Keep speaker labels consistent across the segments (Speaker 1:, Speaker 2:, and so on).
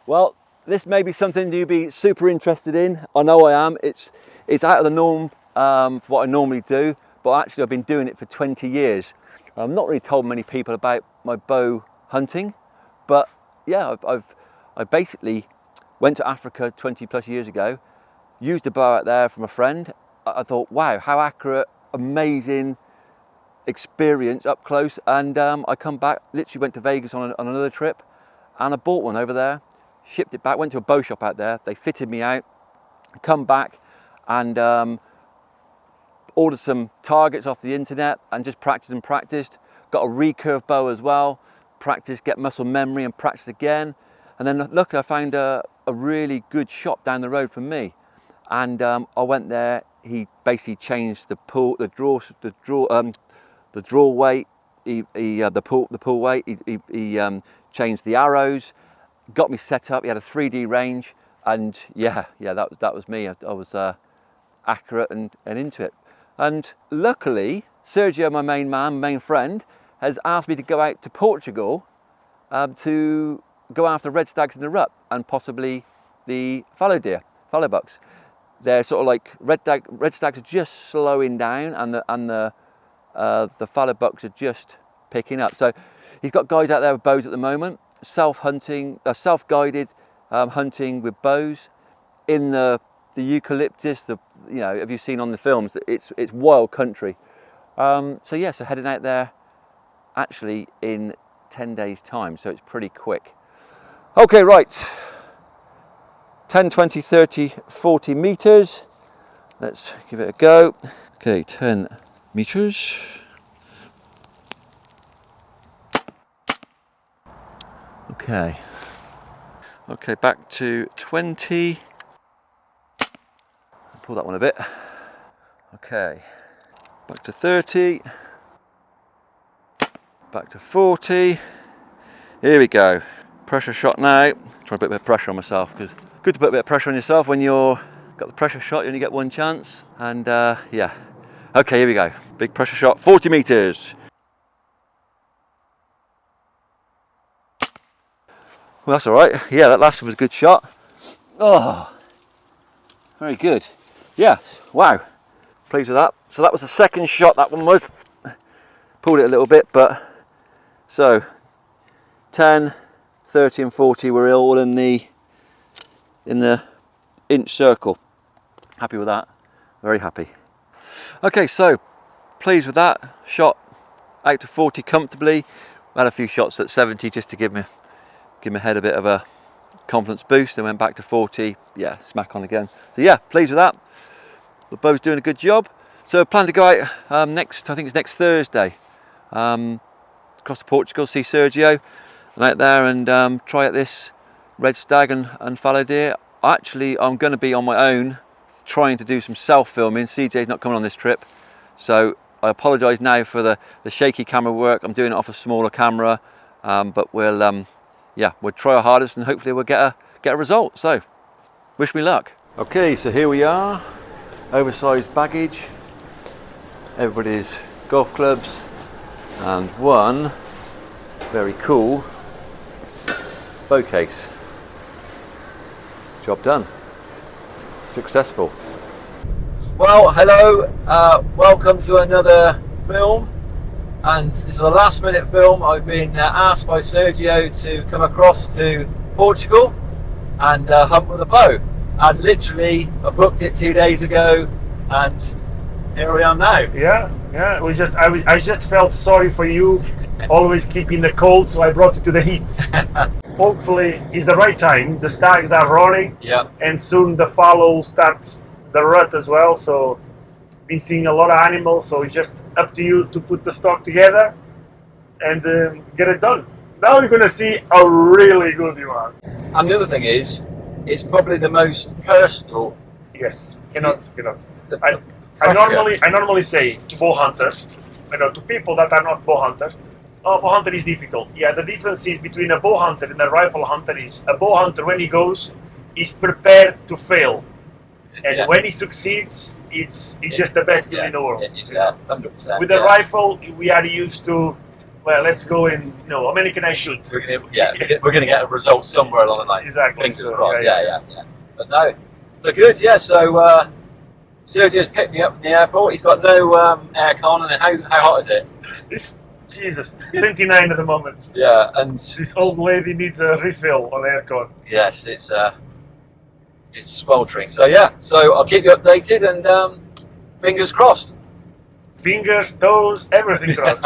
Speaker 1: Well, this may be something you'd be super interested in. I know I am. It's out of the norm for what I normally do, but actually I've been doing it for 20 years. I've not really told many people about my bow hunting, but yeah, I basically went to Africa 20 plus years ago, used a bow out there from a friend. I thought, wow, how accurate, amazing experience up close. And I come back, literally went to Vegas on another trip, and I bought one over there, shipped it back, went to a bow shop out there, they fitted me out, come back and ordered some targets off the internet and just practiced. Got a recurve bow as well, practiced, get muscle memory and practice again. And then luckily I found a really good shop down the road from me. And I went there, he basically changed the pull, the draw weight, the pull weight, he changed the arrows, got me set up, he had a 3D range, and yeah, that was me. I was accurate and into it. And luckily, Sergio, my main friend, has asked me to go out to Portugal to go after red stags in the rut and possibly the fallow bucks. They're sort of like red stags are just slowing down, and the fallow bucks are just picking up. So he's got guys out there with bows at the moment, self-guided hunting with bows in the eucalyptus. Have you seen on the films? It's wild country. So heading out there actually in 10 days time, so it's pretty quick. Okay, right, 10, 20, 30, 40 meters. Let's give it a go. Okay, 10 meters. Okay, back to 20. Pull that one a bit. Okay, back to 30. Back to 40. Here we go. Pressure shot now. Try to put a bit of pressure on myself, because good to put a bit of pressure on yourself when you're got the pressure shot. You only get one chance. And yeah. Okay, here we go. Big pressure shot. 40 meters. Well, that's all right. Yeah, that last one was a good shot. Oh, very good. Yeah. Wow. Pleased with that. So that was the second shot. That one was. Pulled it a little bit, but so 10, 30 and 40 were all in the inch circle. Happy with that, very happy. Okay, so pleased with that. Shot out to 40 comfortably. Had a few shots at 70 just to give my head a bit of a confidence boost, and went back to 40. Yeah, smack on again. So yeah, pleased with that. The bow's doing a good job. So I plan to go out I think it's next Thursday, across to Portugal, see Sergio, and out there and try out this red stag and fallow deer. Actually, I'm going to be on my own, trying to do some self-filming. CJ's not coming on this trip, so I apologise now for the shaky camera work. I'm doing it off a smaller camera, but we'll try our hardest and hopefully we'll get a result. So, wish me luck. Okay, so here we are, oversized baggage. Everybody's golf clubs and one very cool bow case. Job done. Successful. Well, hello, welcome to another film, and this is a last minute film. I've been asked by Sergio to come across to Portugal and hunt with a bow, and literally I booked it 2 days ago and here we are now. Yeah. I just felt sorry for you, always keeping the cold, so I brought you to the heat. Hopefully, it's the right time. The stags are running, and soon the fallow starts the rut as well. So, been seeing a lot of animals. So it's just up to you to put the stock together and get it done. Now you're gonna see a really good one.
Speaker 2: And the other thing is, it's probably the most personal.
Speaker 1: Yes, cannot. I normally say to bow hunters, to people that are not bow hunters, bow hunter is difficult. Yeah, the difference is between a bow hunter and a rifle hunter is a bow hunter, when he goes, is prepared to fail, and when he succeeds, it's just the best feeling in the world.
Speaker 2: 100%.
Speaker 1: With the rifle, we are used to
Speaker 3: well, let's go in. No, how many can I shoot?
Speaker 2: We're gonna get a result somewhere along the line.
Speaker 3: Exactly.
Speaker 2: Fingers
Speaker 3: So,
Speaker 2: crossed. Yeah. But no, so good. Yeah. So Sergio's picked me up from the airport. He's got no aircon, and how hot is it?
Speaker 3: It's Jesus, 29 at the moment.
Speaker 2: Yeah, and
Speaker 3: This old lady needs a refill on aircon.
Speaker 2: yes, it's sweltering. So yeah, so I'll keep you updated, and fingers crossed.
Speaker 3: Fingers, toes, everything crossed.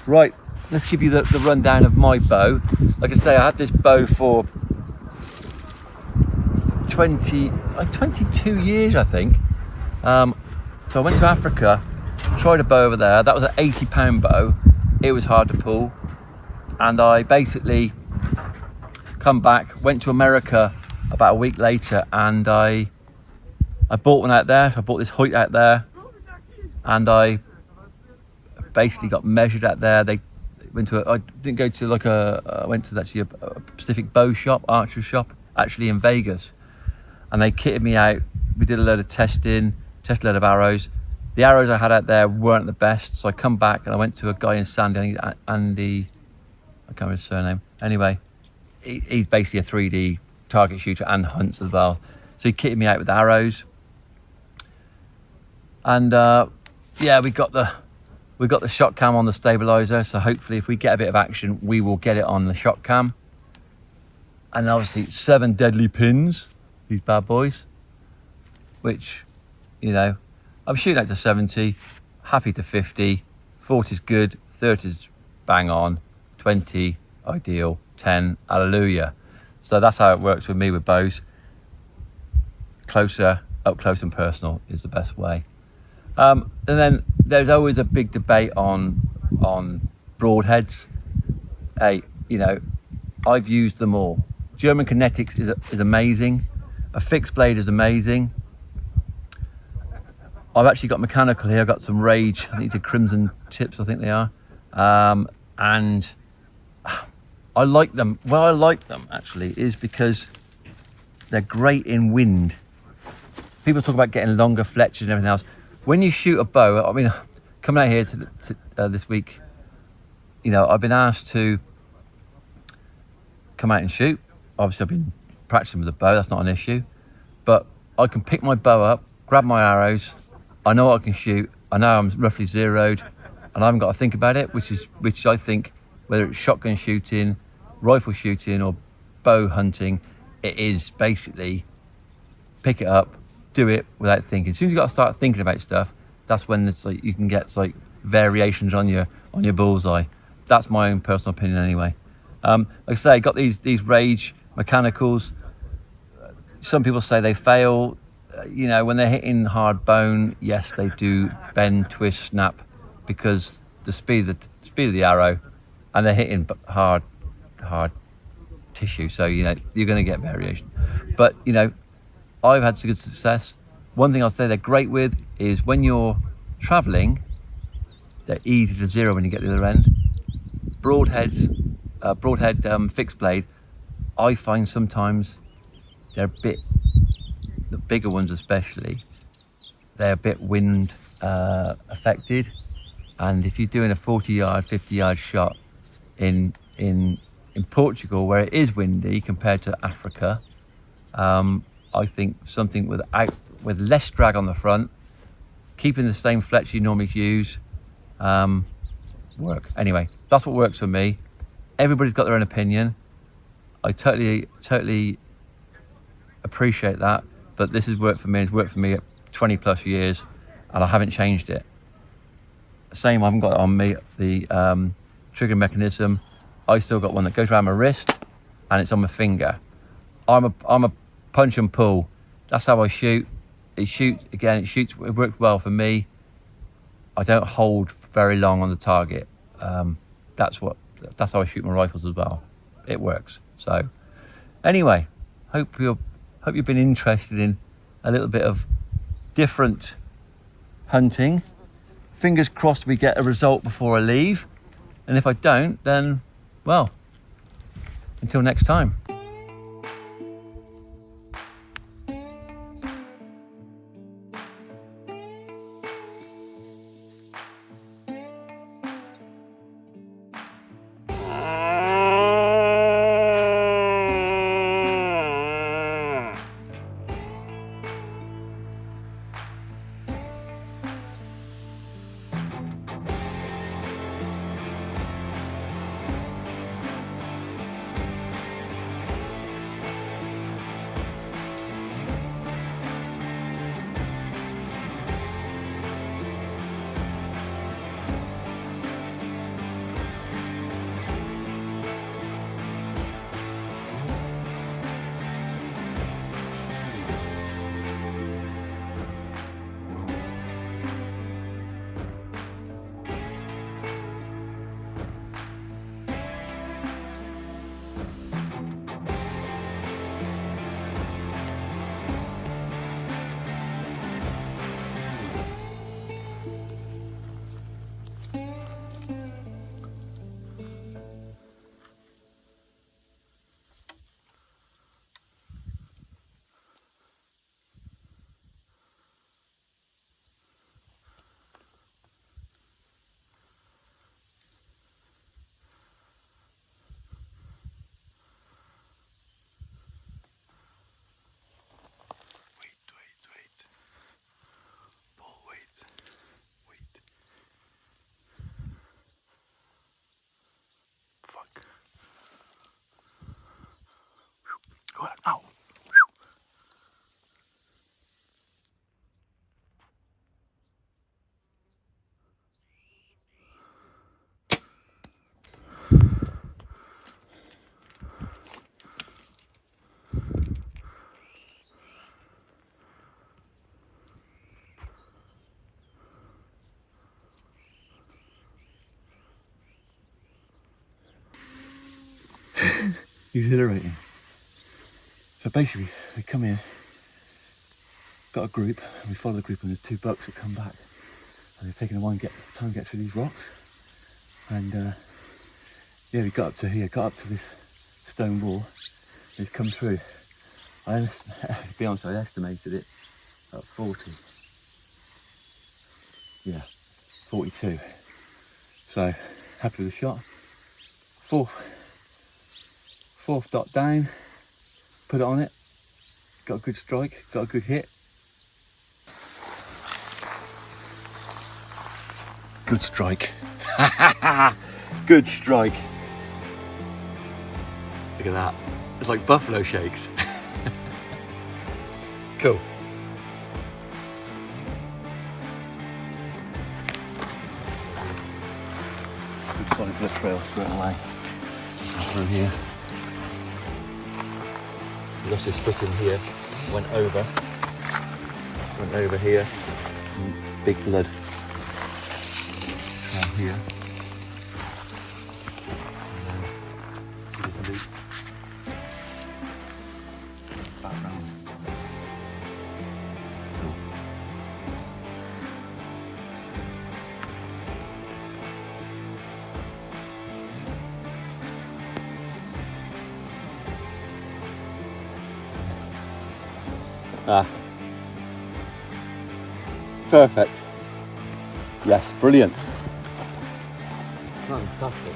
Speaker 1: Right, let's give you the rundown of my bow. Like I say, I had this bow for 22 years, I think. So I went to Africa, tried a bow over there. That was an £80 bow. It was hard to pull. And I basically come back, went to America about a week later, and I bought one out there. I bought this Hoyt out there, and I basically got measured out there. They went to I didn't go to like I went to actually a Pacific bow shop, archery shop, actually in Vegas, and they kitted me out. We did a load of tested a load of arrows. The arrows I had out there weren't the best, so I come back and I went to a guy in Sandy, Andy, I can't remember his surname. Anyway, he's basically a 3D target shooter and hunts as well. So he kitted me out with arrows, and yeah, we got the shot cam on the stabilizer. So hopefully, if we get a bit of action, we will get it on the shot cam. And obviously, 7 deadly pins, these bad boys, which, you know, I'm shooting out to 70, happy to 50, 40 is good, 30 is bang on, 20 ideal, 10 hallelujah. So that's how it works with me with bows. Closer, up close and personal is the best way. And then there's always a big debate on broadheads. Hey, you know, I've used them all. German kinetics is amazing. A fixed blade is amazing. I've actually got mechanical here. I've got some Rage. I think they're crimson tips, I think they are. And I like them. Well, I like them actually is because they're great in wind. People talk about getting longer fletches and everything else. When you shoot a bow, I mean, coming out here to this week, you know, I've been asked to come out and shoot. Obviously, I've been practicing with a bow. That's not an issue. But I can pick my bow up, grab my arrows. I know what I can shoot. I know I'm roughly zeroed, and I haven't got to think about it, which I think, whether it's shotgun shooting, rifle shooting, or bow hunting, it is basically pick it up, do it without thinking. As soon as you got to start thinking about stuff, that's when it's like you can get like variations on your bullseye. That's my own personal opinion anyway. Like I say, I got these Rage mechanicals. Some people say they fail. You know, when they're hitting hard bone, yes, they do bend, twist, snap, because the speed of the arrow, and they're hitting hard tissue. So you know you're going to get variation. But you know, I've had some good success. One thing I'll say they're great with is when you're travelling, they're easy to zero when you get to the other end. Broadhead fixed blade, I find sometimes they're a bit, the bigger ones especially, they're a bit wind affected, and if you're doing a 40-yard, 50-yard shot in Portugal where it is windy compared to Africa, I think something with less drag on the front, keeping the same fletch you normally use, work. Anyway, that's what works for me. Everybody's got their own opinion. I totally appreciate that, but this has worked for me. It's worked for me at 20 plus years, and I haven't changed it. Same, I haven't got it on me, the trigger mechanism. I still got one that goes around my wrist, and it's on my finger. I'm a punch and pull. That's how I shoot. It works well for me. I don't hold very long on the target. That's how I shoot my rifles as well. It works. So anyway, hope you've been interested in a little bit of different hunting. Fingers crossed we get a result before I leave, and if I don't, then well, until next time. Ow. Exhilarating. So basically, we come here, got a group, and we follow the group, and there's two bucks that come back, and they're taking a while time to get through these rocks. And yeah, we got up to here, got up to this stone wall. It's come through. To be honest, I estimated it at 40. Yeah, 42. So happy with the shot. Fourth dot down, put it on it, got a good strike, got a good hit. Good strike. Good strike. Look at that. It's like buffalo shakes. Cool. Good solid blood trail straight away. Through here. Lost his foot in here, went over here, big blood down here, and then a loop back round. Cool. Perfect. Yes, brilliant. Fantastic.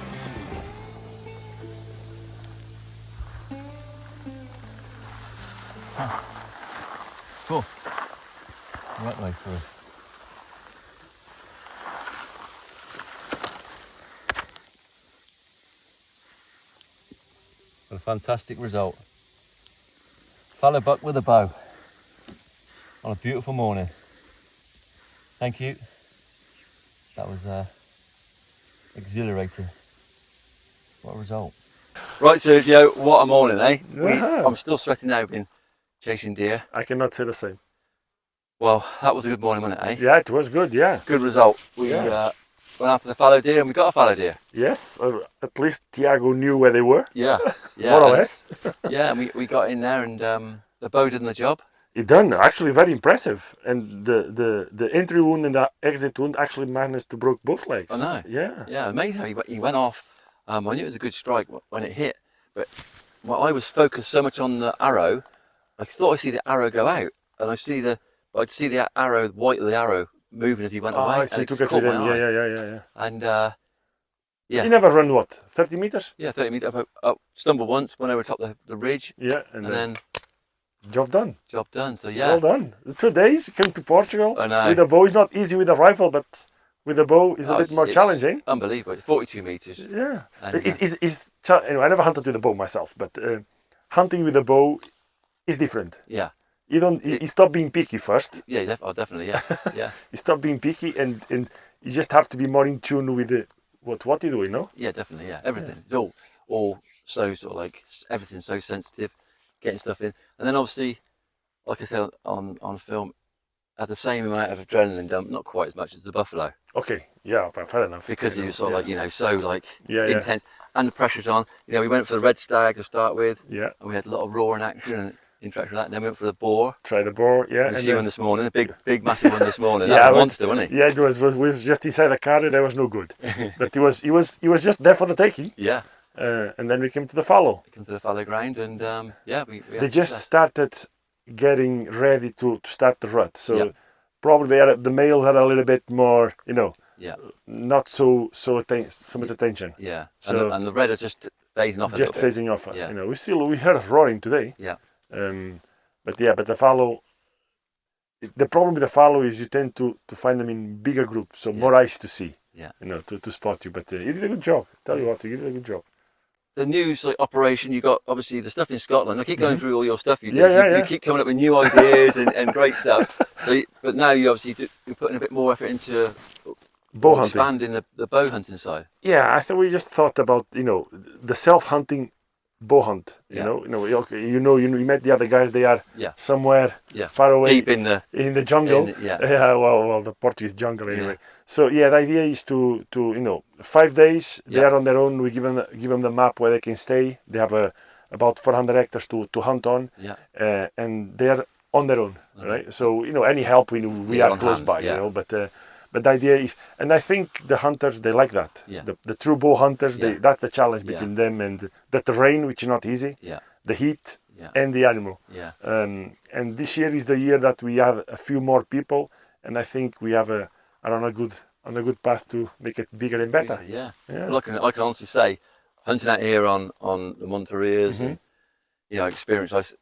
Speaker 1: Cool. Right way through. a fantastic result. Fallow buck with a bow on a beautiful morning. Thank you. That was exhilarating. What a result. Right, Sergio, what a morning, eh? I'm still sweating now, been chasing deer.
Speaker 3: I cannot say the same.
Speaker 1: Well, that was a good morning, wasn't it, eh?
Speaker 3: Yeah, it was good, yeah.
Speaker 1: Good result. We went after the fallow deer and we got a fallow deer.
Speaker 3: Yes, at least Tiago knew where they were.
Speaker 1: Yeah,
Speaker 3: More or less.
Speaker 1: Yeah, and we got in there and the bow did the job.
Speaker 3: It done, actually very impressive. And the entry wound and the exit wound actually managed to broke both legs.
Speaker 1: I know.
Speaker 3: Yeah.
Speaker 1: Yeah, amazing how he went off. I knew it was a good strike when it hit, but I was focused so much on the arrow, I thought I see the arrow go out, and I'd see the arrow, the white of the arrow moving as he went away.
Speaker 3: So you took it with him. Yeah.
Speaker 1: And yeah.
Speaker 3: You never run what? 30 meters?
Speaker 1: Yeah, 30 meters up, stumbled once, went over top the ridge.
Speaker 3: Yeah,
Speaker 1: and then
Speaker 3: job done.
Speaker 1: Job done. So yeah.
Speaker 3: Well done. 2 days, came to Portugal.
Speaker 1: I know.
Speaker 3: With a bow, it's not easy with a rifle, but with a bow it's a bit more challenging.
Speaker 1: Unbelievable. It's 42 meters.
Speaker 3: Yeah. Anyway, I never hunted with a bow myself, but hunting with a bow is different.
Speaker 1: Yeah.
Speaker 3: You stop being picky first.
Speaker 1: Yeah, definitely. Yeah. Yeah.
Speaker 3: You stop being picky, and you just have to be more in tune with what you do, you know?
Speaker 1: Yeah, definitely. Yeah, everything. Yeah. It's all so sort of like everything's so sensitive, getting stuff in, and then obviously, like I said on film, has the same amount of adrenaline dump, not quite as much as the buffalo.
Speaker 3: Okay. Yeah, fair enough.
Speaker 1: Because it was sort of like so like intense, and the pressure's on. We went for the red stag to start with.
Speaker 3: Yeah.
Speaker 1: And we had a lot of roaring action and interaction with that, and then we went for the boar.
Speaker 3: Try the boar, yeah.
Speaker 1: And see one this morning, a big massive one this morning. Yeah, that was a monster, wasn't he?
Speaker 3: Yeah, it was just inside the car. That was no good. But he was just there for the taking.
Speaker 1: Yeah.
Speaker 3: And then we came to the fallow.
Speaker 1: We came to the fallow ground, and we
Speaker 3: they just started getting ready to start the rut. So probably the males had a little bit more, not so much attention.
Speaker 1: Yeah. So and the red are just phasing off.
Speaker 3: Just phasing off. Yeah. We heard roaring today.
Speaker 1: Yeah.
Speaker 3: But the fallow. The problem with the fallow is you tend to find them in bigger groups, so more eyes to see. Yeah. To spot you. But you did a good job. Tell you what, you did a good job.
Speaker 1: The news operation, you got obviously the stuff in Scotland. I keep going through all your stuff you do. You keep coming up with new ideas and great stuff. So, but now you're putting a bit more effort into
Speaker 3: bow hunting,
Speaker 1: expanding the bow hunting side.
Speaker 3: Yeah, I thought we just thought about the self-hunting bow hunt. You met the other guys. They are somewhere far away,
Speaker 1: deep in the
Speaker 3: jungle. Well, the Portuguese jungle anyway. So the idea is to 5 days they are on their own. We give them the map where they can stay. They have about 400 hectares to hunt on. And they are on their own, right? So any help we are close by. But the idea is, and I think the hunters, they like that. Yeah. The true bow hunters, that's the challenge between them and the terrain, which is not easy. Yeah. The heat and the animal. Yeah. And this year is the year that we have a few more people, and I think we have are on a good path to make it bigger and better.
Speaker 1: Yeah. Well, I can honestly say, hunting out here on the Monterias and experience. I've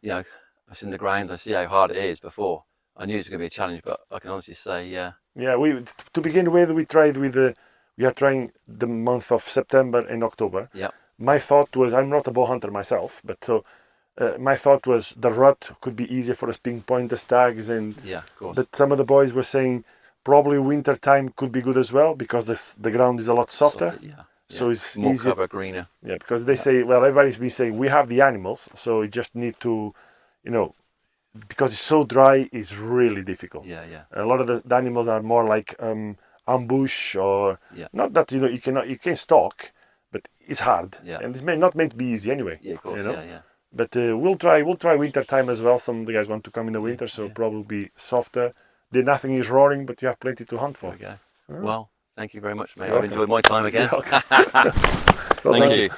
Speaker 1: seen the ground. I see how hard it is before. I knew it was going to be a challenge, but I can honestly say,
Speaker 3: Yeah, to begin with, we are trying the month of September and October. Yeah. My thought was, I'm not a bow hunter myself, but so my thought was the rut could be easier for us pinpoint the stags and. Yeah, of course. But some of the boys were saying probably winter time could be good as well because the ground is a lot softer. So it's
Speaker 1: more
Speaker 3: easier.
Speaker 1: Cover, greener.
Speaker 3: Yeah, because they say, everybody's been saying we have the animals, so we just need to, because it's so dry, it's really difficult. Yeah. A lot of the animals are more like ambush or not that you can stalk, but it's hard. Yeah. And it's not meant to be easy anyway. Yeah, of course. Yeah. But we'll try winter time as well. Some of the guys want to come in the winter, so probably be softer. Nothing is roaring, but you have plenty to hunt for.
Speaker 1: Okay. Well, thank you very much, mate. I've enjoyed my time again. Thank you.